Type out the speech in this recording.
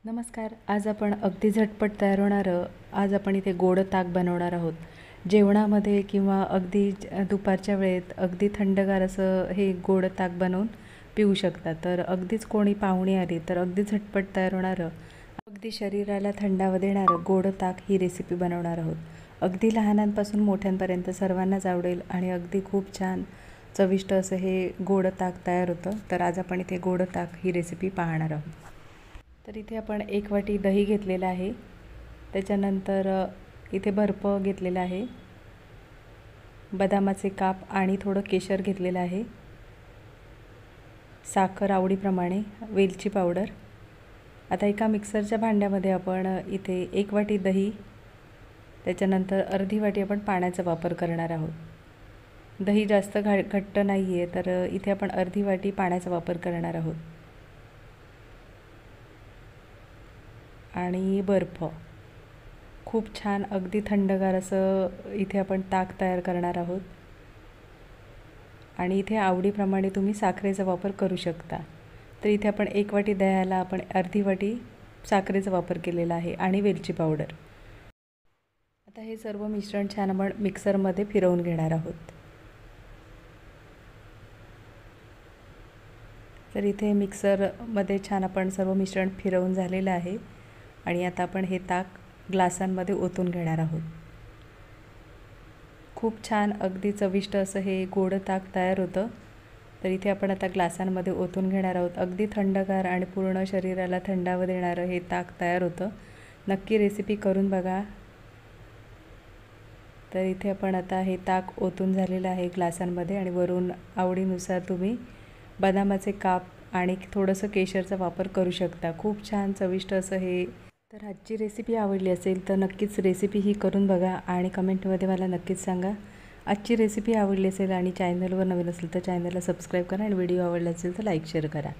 नमस्कार. आज आपण अगदी झटपट तयार होणारं आज इथे गोड ताक बनवणार आहोत. जेवणामध्ये किंवा अगदी दुपारच्या वेळेत अगदी थंडगार असं हे गोड ताक बनवून पिऊ शकता. तर अगदीच कोणी पाहुणे आली तर अगदी झटपट तयार होणारं, अगदी शरीराला थंडावा देणारं गोड ताक ही रेसिपी बनवणार आहोत. अगदी लहानांपासून मोठ्यांपर्यंत सर्वांनाच आवडेल आणि अगदी खूप छान चविष्ट असं हे गोड ताक तयार होतं. तर आज आपण इथे गोड ताक ही रेसिपी पाहणार आहोत. तर इथे आपण 1 वाटी दही घेतलेलं आहे. त्याच्यानंतर इथे बर्फ घेतलेला आहे, बदामाचे काप आणि थोडं केशर घेतलेलं आहे, साखर आवडीप्रमाणे, वेलची पावडर. आता एका मिक्सरच्या भांड्यामध्ये आपण इथे 1 वाटी दही, त्याच्यानंतर अर्धी वाटी आपण पाण्याचा वापर करणार आहोत. दही जास्त घट्ट नाही आहे तर इथे आपण अर्धी वाटी पाण्याचा वापर करणार आहोत. आणि बर्फ. खूप छान अगदी थंडगार असं इथे आपण ताक तयार करणार आहोत. आणि इथे आवडीप्रमाणे तुम्ही साखरेचा वापर करू शकता. तर इथे आपण 1 वाटी दह्याला आपण अर्धी वाटी साखरेचा वापर केलेला आहे आणि वेलची पावडर. आता हे सर्व मिश्रण छान आपण मिक्सरमध्ये फिरवून घेणार आहोत. तर इथे मिक्सरमध्ये छान आपण सर्व मिश्रण फिरवून झालेलं आहे आणि आता आपण हे ताक ग्लासांमध्ये ओतून घेणार आहोत. खूप छान अगदी चविष्ट असं हे गोड ताक तयार होतं. तर इथे आपण आता ग्लासांमध्ये ओतून घेणार आहोत. अगदी थंडगार आणि पूर्ण शरीराला थंडावा देणारं हे ताक तयार होतं. नक्की रेसिपी करून बघा. तर इथे आपण आता हे ताक ओतून झालेलं आहे ग्लासांमध्ये आणि वरून आवडीनुसार तुम्ही बदामाचे काप आणि थोडंसं केशरचा वापर करू शकता. खूप छान चविष्ट असं हे. तर आजची रेसिपी आवडली असेल तर नक्कीच रेसिपी ही करून बघा आणि कमेंटमध्ये मला नक्कीच सांगा. आजची रेसिपी आवडली असेल आणि चॅनलवर नवीन असेल तर चॅनलला सबस्क्राईब करा आणि व्हिडिओ आवडला असेल तर लाईक शेअर करा.